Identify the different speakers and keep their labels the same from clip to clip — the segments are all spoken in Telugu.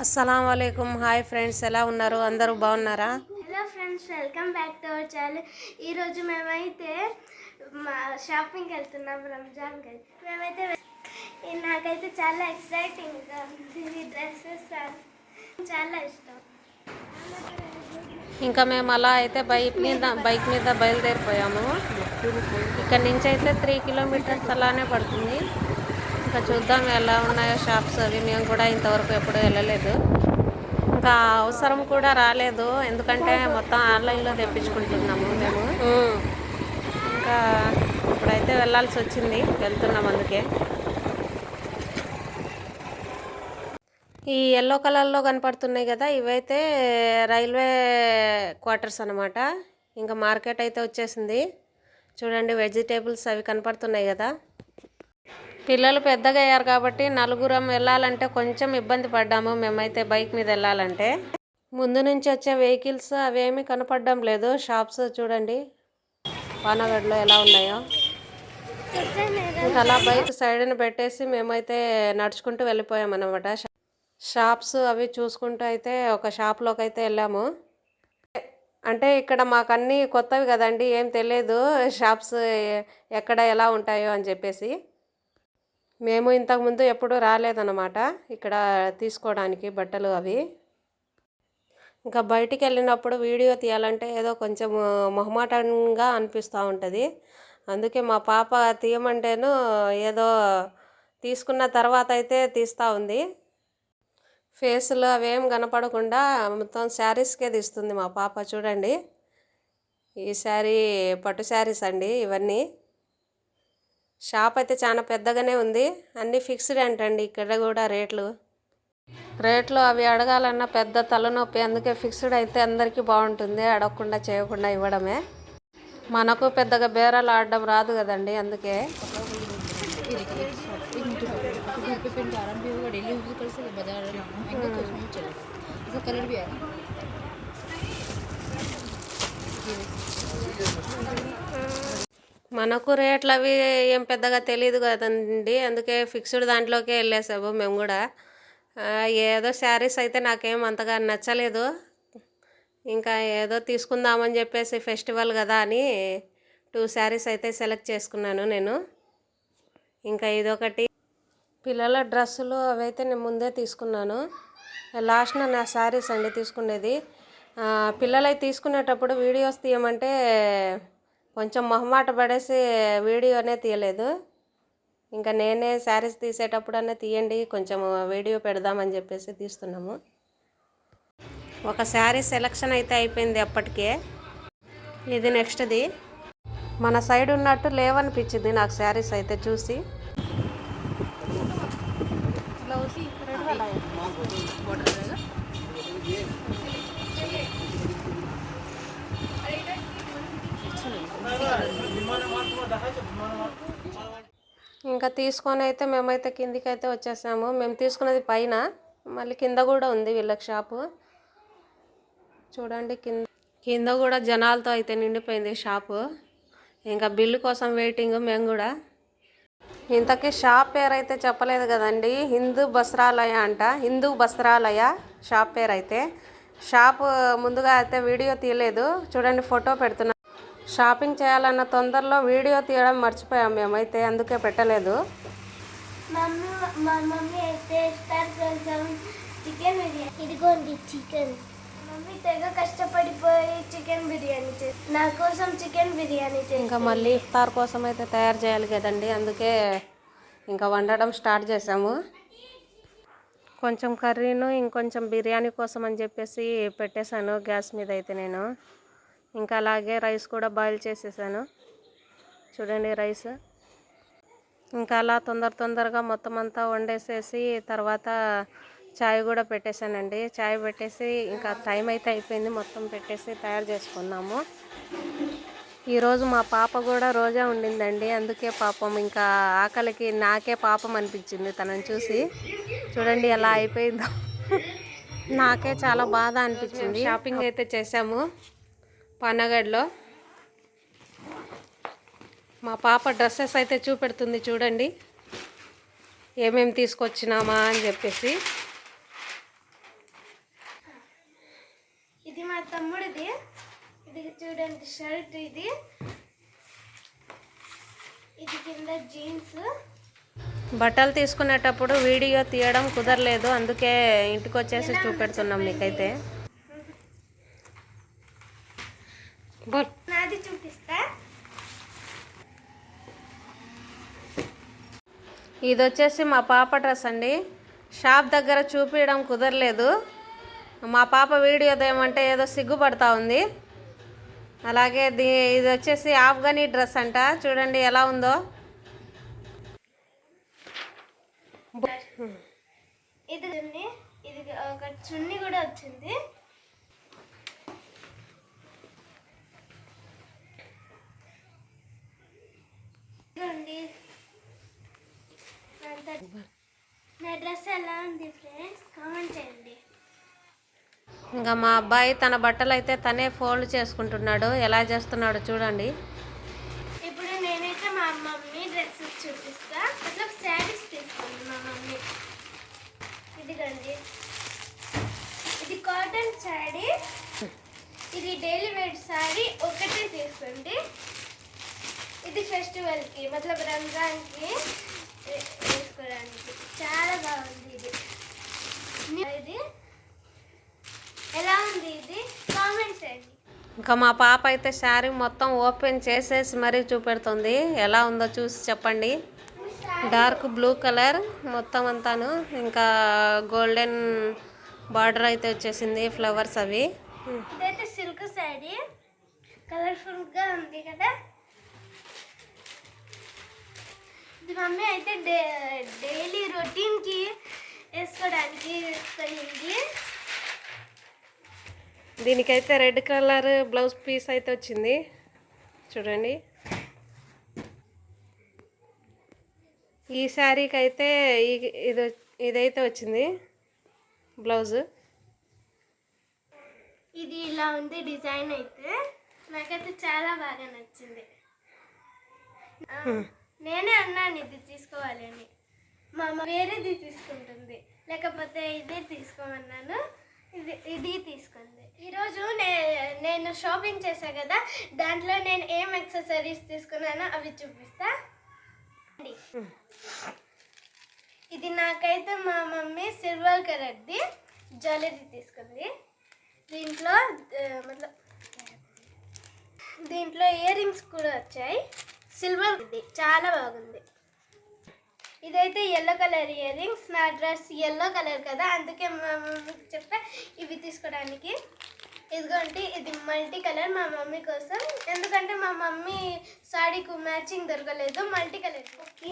Speaker 1: అస్సలాముఅలైకుం. హాయ్ ఫ్రెండ్స్, ఎలా ఉన్నారు? అందరూ బాగున్నారా?
Speaker 2: Hello friends, welcome back to our channel. ఈరోజు మేమైతే షాపింగ్కి వెళ్తున్నాం రంజాన్కి. నాకైతే చాలా ఎక్సైటింగ్గా ఉంది. ఈ డ్రెస్సెస్ చాలా ఇష్టం.
Speaker 1: ఇంకా మేము అలా అయితే బైక్ మీద బయలుదేరిపోయాము. ఇక్కడ నుంచి అయితే 3 కిలోమీటర్స్ అలానే పడుతుంది. ఇంకా చూద్దాం ఎలా ఉన్నాయో షాప్స్ అవి. మేము కూడా ఇంతవరకు ఎప్పుడూ వెళ్ళలేదు, ఇంకా అవసరం కూడా రాలేదు, ఎందుకంటే మొత్తం ఆన్లైన్లో తెప్పించుకుంటున్నాము మేము. ఇంకా ఇప్పుడైతే వెళ్ళాల్సి వచ్చింది, వెళ్తున్నాం అందుకే. ఈ ఎల్లో కలర్లో కనపడుతున్నాయి కదా, ఇవైతే రైల్వే క్వార్టర్స్ అన్నమాట. ఇంకా మార్కెట్ అయితే వచ్చేసింది. చూడండి, వెజిటేబుల్స్ అవి కనపడుతున్నాయి కదా. పిల్లలు పెద్దగా అయ్యారు కాబట్టి నలుగురం వెళ్ళాలంటే కొంచెం ఇబ్బంది పడ్డాము మేమైతే బైక్ మీద వెళ్ళాలంటే. ముందు నుంచి వచ్చే వెహికల్స్ అవేమీ కనపడడం లేదు. షాప్స్ చూడండి పానగడ్లో ఎలా ఉన్నాయో. ఇంకా అలా బైక్ సైడ్ని పెట్టేసి మేమైతే నడుచుకుంటూ వెళ్ళిపోయామన్నమాట. షాప్స్ అవి చూసుకుంటూ అయితే ఒక షాప్లోకి అయితే వెళ్ళాము. అంటే ఇక్కడ మాకు అన్నీ కొత్తవి కదండి, ఏం తెలియదు షాప్స్ ఎక్కడ ఎలా ఉంటాయో అని చెప్పేసి. మేము ఇంతకుముందు ఎప్పుడూ రాలేదన్నమాట ఇక్కడ తీసుకోవడానికి బట్టలు అవి. ఇంకా బయటికి వెళ్ళినప్పుడు వీడియో తీయాలంటే ఏదో కొంచెం మొహమాటంగా అనిపిస్తూ ఉంటుంది. అందుకే మా పాప తీయమంటేను ఏదో తీసుకున్న తర్వాత అయితే తీస్తూ ఉంది. ఫేస్లో అవేం కనపడకుండా మొత్తం శారీస్కే తీస్తుంది మా పాప. చూడండి, ఈ శారీ పట్టు శారీస్ అండి ఇవన్నీ. షాప్ అయితే చాలా పెద్దగానే ఉంది, అన్నీ ఫిక్స్డ్ అంటండి ఇక్కడ కూడా రేట్లు అవి అడగాలన్నా పెద్ద తలనొప్పి. అందుకే ఫిక్స్డ్ అయితే అందరికీ బాగుంటుంది, అడగకుండా చేయకుండా ఇవ్వడమే. మనకు పెద్దగా బేరాలు ఆడడం రాదు కదండి, అందుకే. మనకు రేట్లు అవి ఏం పెద్దగా తెలియదు కదండి, అందుకే ఫిక్స్డ్ దాంట్లోకే వెళ్ళేసాము మేము కూడా. ఏదో శారీస్ అయితే నాకేం అంతగా నచ్చలేదు. ఇంకా ఏదో తీసుకుందామని చెప్పేసి ఫెస్టివల్ కదా అని 2 శారీస్ అయితే సెలెక్ట్ చేసుకున్నాను నేను. ఇంకా ఇదొకటి. పిల్లల డ్రెస్సులు అవైతే నేను ముందే తీసుకున్నాను. లాస్ట్న నా శారీస్ అండి తీసుకునేది. పిల్లలై తీసుకునేటప్పుడు వీడియోస్ తీయమంటే కొంచెం మొహమాట పడేసి వీడియోనే తీయలేదు. ఇంకా నేనే శారీస్ తీసేటప్పుడన్నా తీయండి, కొంచెం వీడియో పెడదామని చెప్పేసి తీస్తున్నాము. ఒక శారీ సెలెక్షన్ అయితే అయిపోయింది అప్పటికే. ఇది నెక్స్ట్ది. మన సైడ్ ఉన్నట్టు లేవనిపించింది నాకు శారీస్ అయితే చూసి. ఇంకా తీసుకొని అయితే మేమైతే కిందికి అయితే వచ్చేసాము. మేము తీసుకున్నది పైన, మళ్ళీ కింద కూడా ఉంది వీళ్ళకి షాపు. చూడండి, కింద కూడా జనాలతో అయితే నిండిపోయింది షాపు. ఇంకా బిల్లు కోసం వెయిటింగ్ మేము కూడా. ఇంతకీ షాప్ పేరు అయితే చెప్పలేదు కదండి, హిందూ వస్త్రాలయ అంట. హిందూ వస్త్రాలయ షాప్ పేరు అయితే. షాపు ముందుగా అయితే వీడియో తీయలేదు, చూడండి ఫోటో పెడుతున్నా. షాపింగ్ చేయాలన్న తొందరలో వీడియో తీయడం మర్చిపోయాం మేమైతే, అందుకే పెట్టలేదు.
Speaker 2: మా మమ్మీ అయితే స్టార్ట్ చేసాం చికెన్ బిర్యానీ. ఇదిగోండి చికెన్. మమ్మీ తెగ కష్టపడిపోయి చికెన్ బిర్యానీ చేసి నా కోసం చికెన్ బిర్యానీ చేసి.
Speaker 1: ఇంకా మళ్ళీ ఇఫ్తార్ కోసం అయితే తయారు చేయాలి కదండి, అందుకే ఇంకా వండడం స్టార్ట్ చేసాము. కొంచెం కర్రీను ఇంకొంచెం బిర్యానీ కోసం అని చెప్పేసి పెట్టేశాను గ్యాస్ మీద అయితే నేను. ఇంకా అలాగే రైస్ కూడా బాయిల్ చేసేసాను. చూడండి రైస్. ఇంకా అలా తొందరగా మొత్తం అంతా వండేసేసి తర్వాత చాయ్ కూడా పెట్టేశానండి. చాయ్ పెట్టేసి ఇంకా టైం అయితే అయిపోయింది, మొత్తం పెట్టేసి తయారు చేసుకున్నాము. ఈరోజు మా పాప కూడా రోజా ఉండిందండి, అందుకే పాపం ఇంకా ఆకలికి నాకే పాపం అనిపించింది తనని చూసి. చూడండి ఎలా అయిపోయిందో. నాకే చాలా బాధ అనిపించింది. షాపింగ్ అయితే చేసాము పానగడ్లో. మా పాప డ్రెస్సెస్ అయితే చూపెడుతుంది చూడండి, ఏమేమి తీసుకొచ్చినామా అని చెప్పేసి.
Speaker 2: షర్ట్ ఇది కింద జీన్స్.
Speaker 1: బట్టలు తీసుకునేటప్పుడు వీడియో తీయడం కుదరలేదు, అందుకే ఇంటికి వచ్చేసి చూపెడుతున్నాం మీకైతే.
Speaker 2: నాది చూపిస్తా.
Speaker 1: ఇది వచ్చేసి మా పాప డ్రెస్ అండి. షాప్ దగ్గర చూపించడం కుదరలేదు. మా పాప వీడియో దేమంటే ఏదో సిగ్గుపడతా ఉంది. అలాగే ఇది వచ్చేసి ఆఫ్ఘనీ డ్రెస్ అంట. చూడండి ఎలా ఉందో.
Speaker 2: ఇది ఒక చున్నీ కూడా వచ్చింది. నా డ్రెస్ ఎలా ఉంది ఫ్రెండ్స్, కామెంట్ చేయండి.
Speaker 1: ఇంకా మా అబ్బాయి తన బట్టలు అయితే తనే ఫోల్డ్ చేసుకుంటున్నాడు. ఎలా చేస్తున్నాడు చూడండి.
Speaker 2: ఇప్పుడు నేనైతే మా మమ్మీ డ్రెస్సెస్ చూపిస్తా. మతలబ్ శారీస్ తీసుకుంది మా మమ్మీ. ఇదిగండి, ఇది కాటన్ శారీ, ఇది డైలీ వేర్ శారీ ఒకటే తీసుకోండి. ఇది ఫెస్టివల్కి మతలబ్ రంజాన్కి వేసుకోవడానికి చాలా బాగుంది. ఇది ఎలా ఉంది ఇది కామెంట్ చేయండి.
Speaker 1: ఇంకా మా పాప అయితే శారీ మొత్తం ఓపెన్ చేసేసి మరీ చూపెడుతుంది. ఎలా ఉందో చూసి చెప్పండి. డార్క్ బ్లూ కలర్ మొత్తం అంతాను, ఇంకా గోల్డెన్ బార్డర్ అయితే వచ్చేసింది, ఫ్లవర్స్ అవి.
Speaker 2: ఇదైతే సిల్క్ శారీ, కలర్ఫుల్గా ఉంది కదా. ఇది మమ్మీ అయితే డైలీ రొటీన్కి వేసుకోవడానికి కొనింది.
Speaker 1: దీనికైతే రెడ్ కలర్ బ్లౌజ్ పీస్ అయితే వచ్చింది చూడండి. ఈ శారీకి అయితే ఇదైతే వచ్చింది బ్లౌజ్.
Speaker 2: ఇది ఇలా ఉంది డిజైన్ అయితే, నాకైతే చాలా బాగా నచ్చింది. నేనే అన్నాను ఇది తీసుకోవాలి అని. మా అమ్మ వేరేది తీసుకుంటుంది, లేకపోతే ఇదే తీసుకోమన్నాను, ఇది తీసుకుంది. ఈరోజు నేను షాపింగ్ చేశాను కదా, దాంట్లో నేను ఏం యాక్సెసరీస్ తీసుకున్నానో అవి చూపిస్తా. ఇది నాకైతే మా మమ్మీ సిల్వర్ కలర్ది జ్యువెలరీ తీసుకుంది. దీంట్లో ఇయర్ రింగ్స్ కూడా వచ్చాయి. సిల్వర్, ఇది చాలా బాగుంది. ఇదైతే ఎల్లో కలర్ ఇయర్ రింగ్స్. నా డ్రెస్ ఎల్లో కలర్ కదా, అందుకే మా మమ్మీకి చెప్పా ఇవి తీసుకోవడానికి. ఇదిగోండి, ఇది మల్టీ కలర్ మా మమ్మీ కోసం, ఎందుకంటే మా మమ్మీ సాడీకు మ్యాచింగ్ దొరకలేదు మల్టీ కలర్. ఓకే,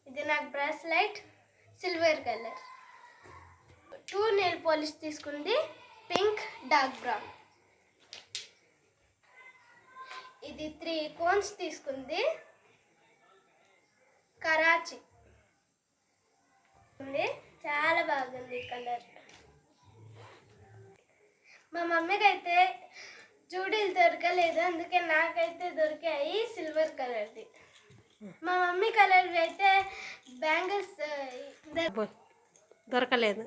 Speaker 2: ఇది నాకు bracelet silver colour. 2 nail polish తీసుకుంది, పింక్ డార్క్ బ్రౌన్. ఇది 3 కోన్స్ తీసుకుంది, కరాచీ. చాలా బాగుంది కలర్. మా మమ్మీకి అయితే చూడీలు దొరకలేదు, అందుకే నాకైతే దొరికాయి సిల్వర్ కలర్ది. మా మమ్మీ కలర్వి అయితే బ్యాంగిల్స్
Speaker 1: దొరకలేదు.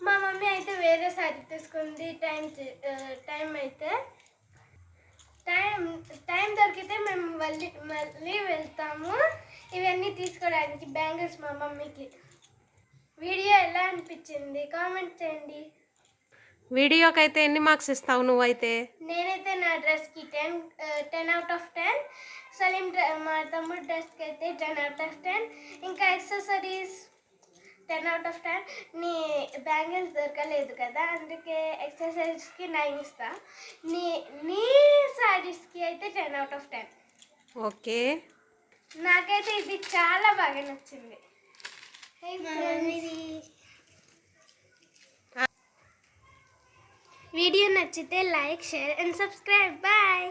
Speaker 2: మా మమ్మీ అయితే వేరే సారీ తీసుకుంది. టైం దొరికితే మేము మళ్ళీ వెళ్తాము ఇవన్నీ తీసుకోవడానికి, బ్యాంగిల్స్ మా మమ్మీకి. వీడియో ఎలా అనిపించింది కామెంట్ చేయండి.
Speaker 1: వీడియోకి అయితే ఎన్ని మార్క్స్ ఇస్తావు నువ్వైతే?
Speaker 2: నేనైతే నా డ్రెస్కి 10 out of 10. సలీం మా తమ్ముడు డ్రెస్కి అయితే 10 out of 10. ఇంకా యాక్సెసరీస్ 10 out of 10. నీ బ్యాంగిల్స్ దొరకలేదు కదా, అందుకే యాక్సెసరీస్కి 9 ఇస్తా. నీ శారీస్కి అయితే 10 out of 10.
Speaker 1: ఓకే,
Speaker 2: నాకైతే ఇది చాలా బాగా నచ్చింది. వీడియో నచ్చితే like, share and subscribe. Bye.